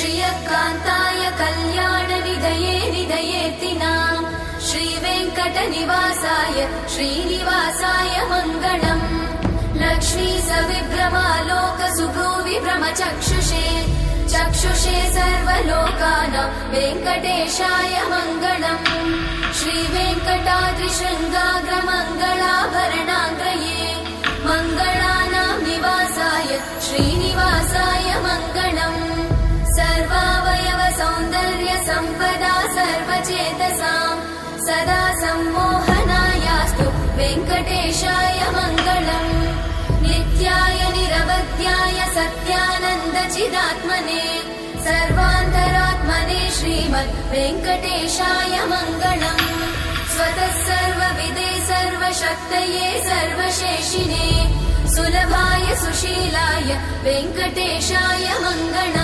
श्रियकान्ताय कल्याणनिधये निधयेतिनाम् श्रीवेङ्कटनिवासाय श्रीनिवासाय मङ्गलम् लक्ष्मी सविभ्रमालोक सुभ्रूविभ्रमचक्षुषे चक्षुषे सर्वलोकानां वेङ्कटेशाय मङ्गलम् श्रीवेङ्कटाद्रिशृङ्गाग्रमङ्गलाभरणाङ्गये मङ्गलानां निवासाय श्रीनिवासाय मङ्गलम् सर्वावयव सौन्दर्य सम्पदा सर्वचेतसां सदा सम्मोहनायास्तु वेङ्कटेशाय मङ्गलम् नित्याय निरवध्याय सत्यानन्दचिदात्मने सर्वान्तरात्मने श्रीमद् वेङ्कटेशाय मङ्गलम् स्वतः सर्वविदे सर्वशक्तये सर्वशेषिने सुलभाय सुशीलाय वेङ्कटेशाय मङ्गलम्।